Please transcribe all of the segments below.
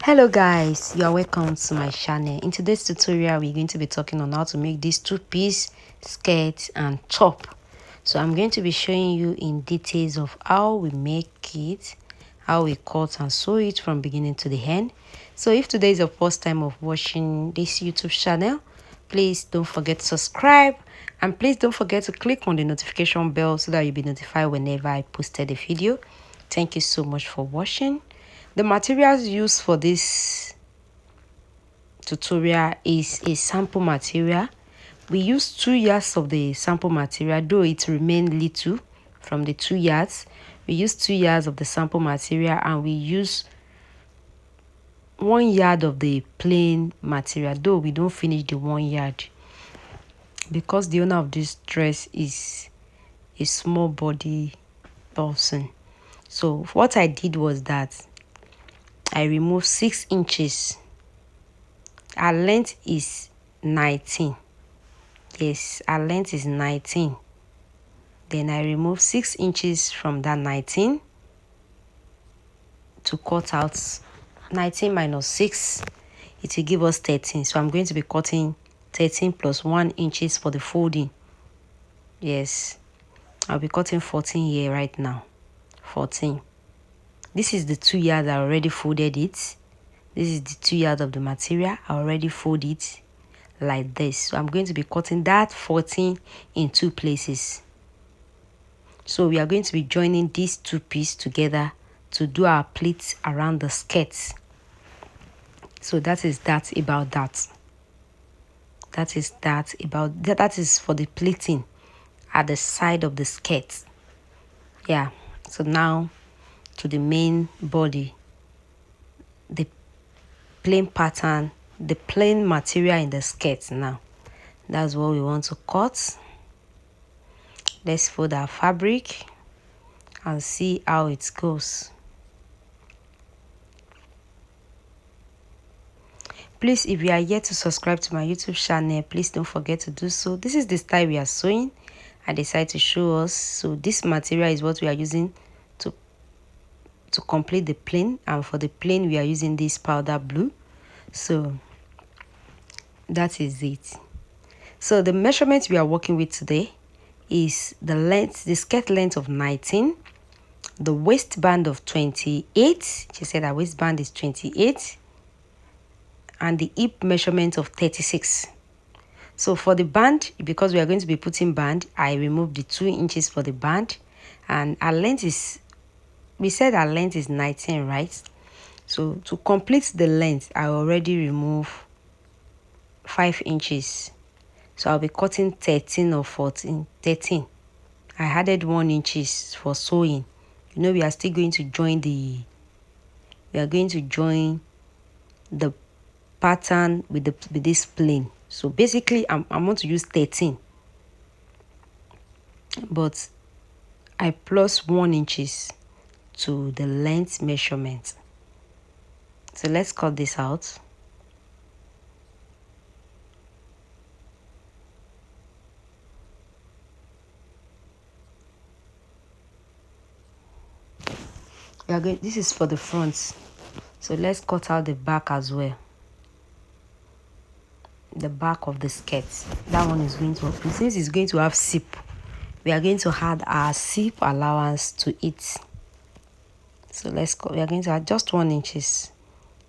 Hello guys, you are welcome to my channel. In today's tutorial we're going to be talking on how to make this two-piece skirt and top. So I'm going to be showing you in details of how we make it, how we cut and sew it from beginning to the end. So if today is your first time of watching this YouTube channel, please don't forget to subscribe and please don't forget to click on the notification bell so that you'll be notified whenever I posted a video. Thank you so much for watching. The materials used for this tutorial is a sample material. We use 2 yards of the sample material, though it remained little from the 2 yards. We use 2 yards of the sample material and we use 1 yard of the plain material, though we don't finish the 1 yard because the owner of this dress is a small body person. So what I did was that I removed 6 inches. Our length is 19. Yes, our length is 19. Then I removed 6 inches from that 19 to cut out 19 minus 6. It will give us 13. So I'm going to be cutting 13 plus 1 inches for the folding. Yes, I'll be cutting 14 here right now. 14. This is the 2 yards I already folded it. This is the 2 yards of the material. I already fold it like this. So I'm going to be cutting that 14 in 2 places. So we are going to be joining these 2 pieces together to do our pleats around the skirt. So that is that about that. That is that about that. That is for the pleating at the side of the skirt. Yeah. So now to the main body, the plain pattern, the plain material in the skirt. Now that's what we want to cut. Let's fold our fabric and see how it goes. Please, if you are yet to subscribe to my YouTube channel, please don't forget to do so. This is the style we are sewing. I decided to show us. So this material is what we are using to complete the plain, and for the plain we are using this powder blue. So that is it. So the measurements we are working with today is the length, the skirt length of 19, the waistband of 28. She said our waistband is 28, and the hip measurement of 36. So for the band, because we are going to be putting band, I removed the 2 inches for the band, and our length is, we said our length is 19, right? So to complete the length, I already removed 5 inches. So I'll be cutting 13 or 14. 13. I added 1 inches for sewing. You know, we are still going to join the, we are going to join the pattern with this plain. So basically I'm going to use 13, but I plus 1 inches to the length measurement. So let's cut this out. We are going, this is for the front, so let's cut out the back as well. The back of the skirt, that one is going to open. Since it's going to have zip, we are going to add our zip allowance to it. So let's go, we are going to add just 1 inches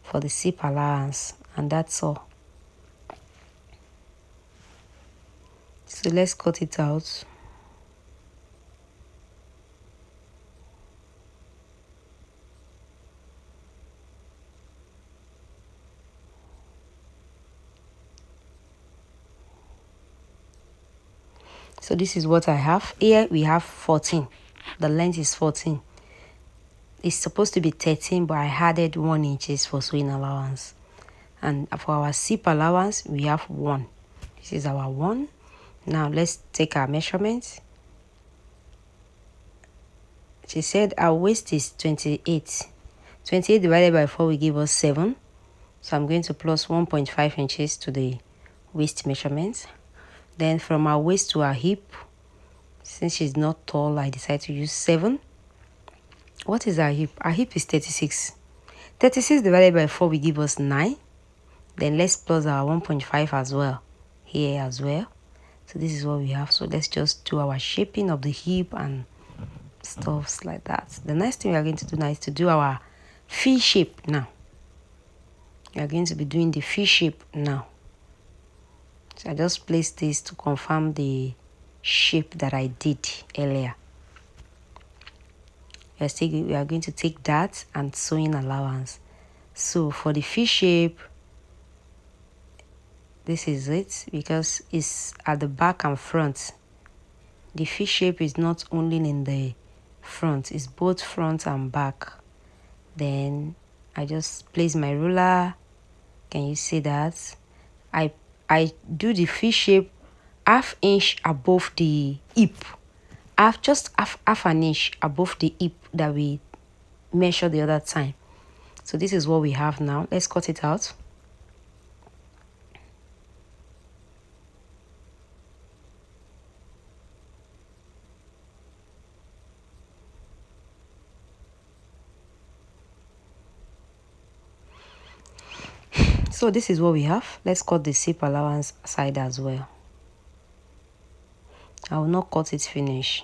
for the zip allowance, and that's all. So let's cut it out. So this is what I have. Here we have 14. The length is 14. It's supposed to be 13, but I added 1 inches for sewing allowance. And for our zip allowance, we have 1. This is our 1. Now let's take our measurements. She said our waist is 28. 28 divided by 4 will give us 7. So I'm going to plus 1.5 inches to the waist measurements. Then from our waist to our hip, since she's not tall, I decided to use 7. What is our hip? Our hip is 36. 36 divided by 4 will give us 9. Then let's plus our 1.5 as well here as well. So this is what we have. So let's just do our shaping of the hip and stuffs like that. The next thing we are going to do now is to do our V shape now. We are going to be doing the V shape now. So I just placed this to confirm the shape that I did earlier. We are going to take that and sewing allowance. So for the V shape, this is it, because it's at the back and front. The V shape is not only in the front, it's both front and back. Then I just place my ruler. Can you see that? I do the V shape half inch above the hip. Just half an inch above the hip that we measured the other time. So this is what we have now. Let's cut it out. So this is what we have. Let's cut the zip allowance side as well. I will not cut it finish.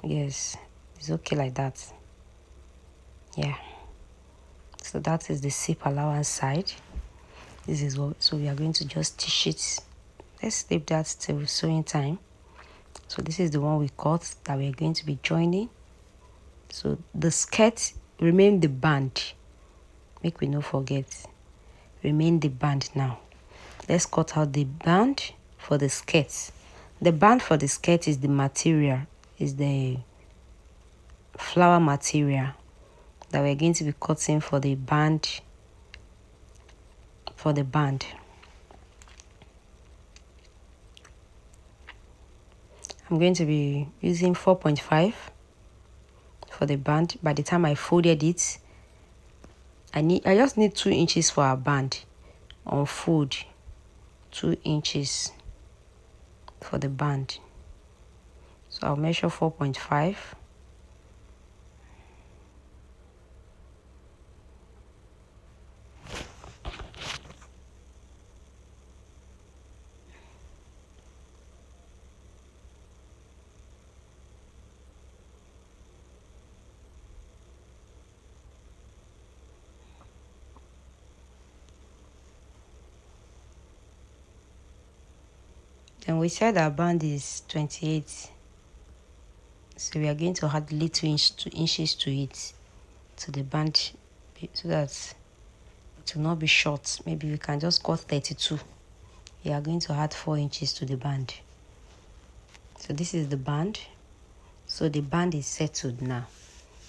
Yes, it's okay like that. Yeah. So that is the zip allowance side. This is what, so we are going to just stitch it. Let's leave that till sewing time. So this is the one we cut that we are going to be joining. So the skirt remain the band. Make we no forget. Remain the band now. Let's cut out the band for the skirt. The band for the skirt is the material, is the flower material that we're going to be cutting for the band. I'm going to be using 4.5 for the band. By the time I folded it, I just need 2 inches for our band. Unfold 2 inches for the band. So I'll measure 4.5. Then we said our band is 28. So we are going to add little 2 inches to it, to the band, so that it will not be short. Maybe we can just cut 32. We are going to add 4 inches to the band. So this is the band. So the band is settled now.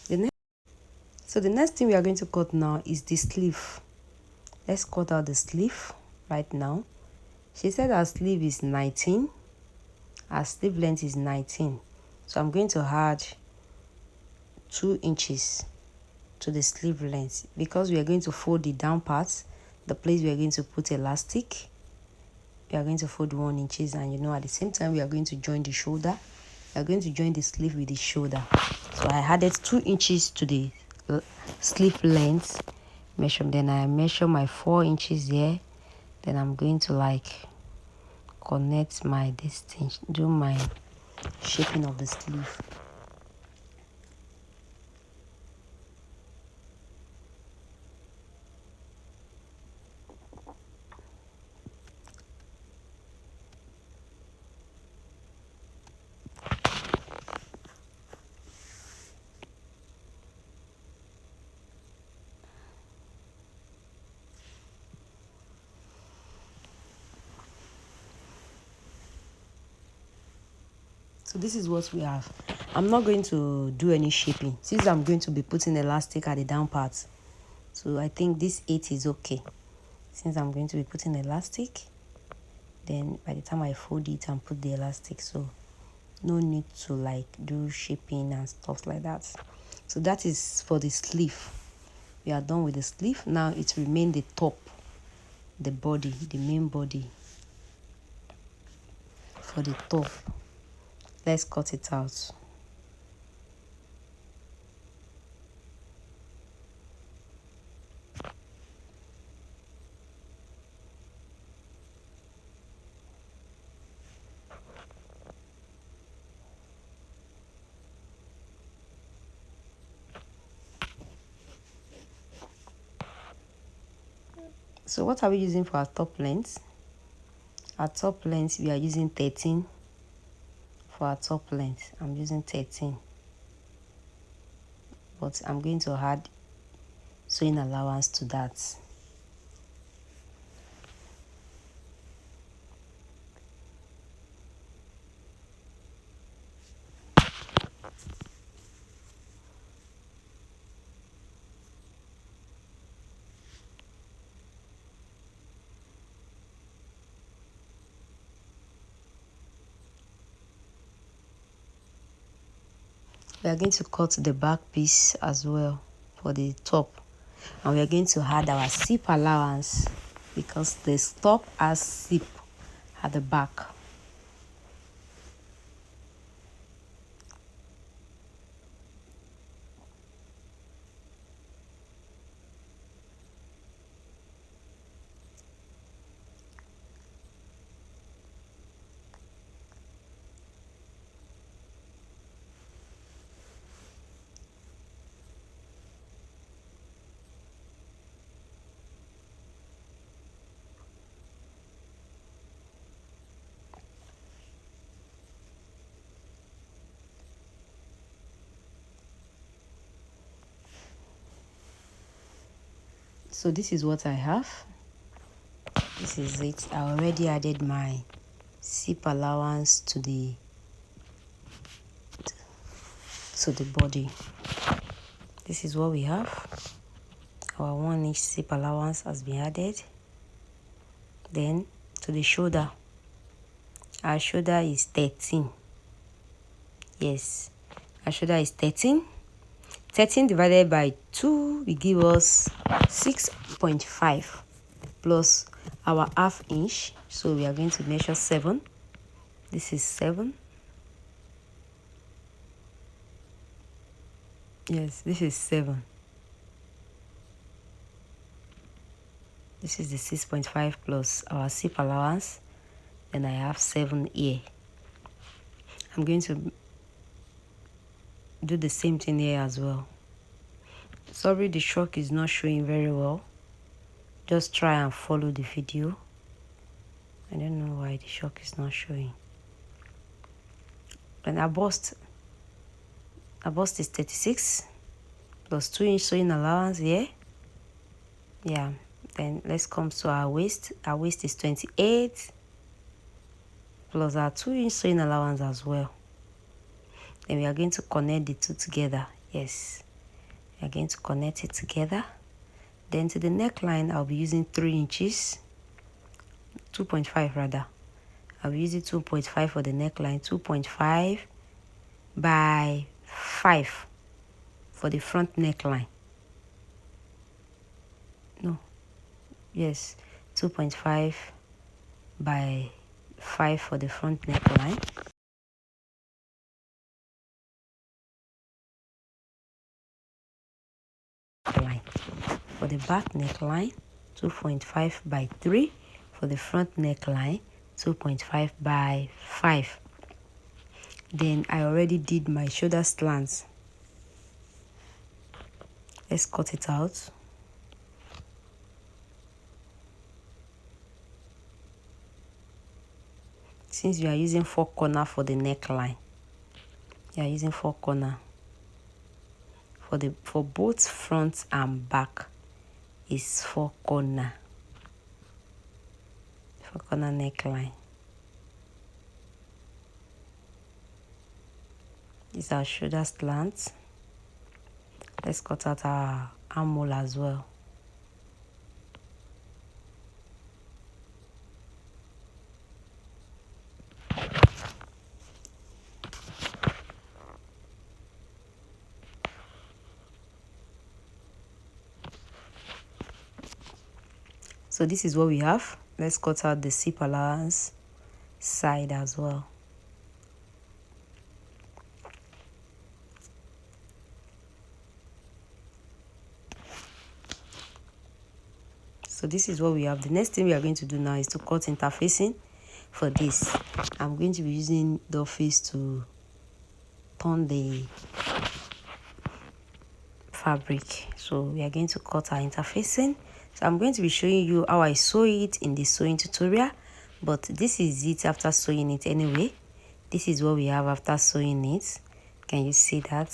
The next thing we are going to cut now is the sleeve. Let's cut out the sleeve right now. She said our sleeve is 19. Our sleeve length is 19. So I'm going to add 2 inches to the sleeve length, because we are going to fold the down part, the place we are going to put elastic. We are going to fold 1 inches, and at the same time we are going to join the shoulder. We are going to join the sleeve with the shoulder. So I added 2 inches to the sleeve length measure. Then I measure my 4 inches here. Then I'm going to connect my distance, do my shaping of the sleeve. So this is what we have. I'm not going to do any shaping since I'm going to be putting elastic at the down part. So I think this 8 is okay. Since I'm going to be putting elastic, then by the time I fold it and put the elastic, so no need to do shaping and stuff like that. So that is for the sleeve. We are done with the sleeve. Now it remains the top, the body, the main body. For the top, let's cut it out. So what are we using for our top length? Our top length, we are using 13 for our top length. I'm using 13, but I'm going to add sewing allowance to that. We are going to cut the back piece as well for the top, and we are going to add our zip allowance because the top has zip at the back. So this is what I have. This is it. I already added my zip allowance to the body. This is what we have. Our 1-inch zip allowance has been added. Then to the shoulder, our shoulder is 13. Yes, our shoulder is 13. 13 divided by 2 will give us 6.5 plus our 1/2 inch. So we are going to measure 7. This is 7. Yes, this is 7. This is the 6.5 plus our zip allowance. Then I have 7 here. I'm going to do the same thing here as well. Sorry, the chalk is not showing very well. Just try and follow the video. I don't know why the chalk is not showing. And our bust is 36 plus 2-inch sewing allowance here. Yeah. Then let's come to our waist. Our waist is 28 plus our 2-inch sewing allowance as well. Then we are going to connect the two together. Yes, we are going to connect it together. Then to the neckline, I'll be using 3 inches, 2.5 rather. I'll be using 2.5 for the neckline, 2.5 by 5 for the front neckline. No, yes, 2.5 by 5 for the front neckline. For the back neckline, 2.5 by 3. For the front neckline, 2.5 by 5. Then I already did my shoulder slants. Let's cut it out. Since we are using 4 corner for the neckline, we are using 4 corner for both front and back is 4 corner. 4 corner neckline. These are shoulder slants. Let's cut out our armhole as well. So this is what we have. Let's cut out the zip allowance side as well. So this is what we have. The next thing we are going to do now is to cut interfacing. For this, I'm going to be using the face to turn the fabric. So we are going to cut our interfacing. So I'm going to be showing you how I sew it in the sewing tutorial, but this is it after sewing it anyway. This is what we have after sewing it. Can you see that?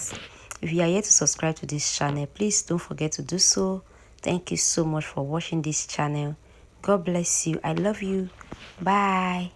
If you are yet to subscribe to this channel, please don't forget to do so. Thank you so much for watching this channel. God bless you. I love you. Bye.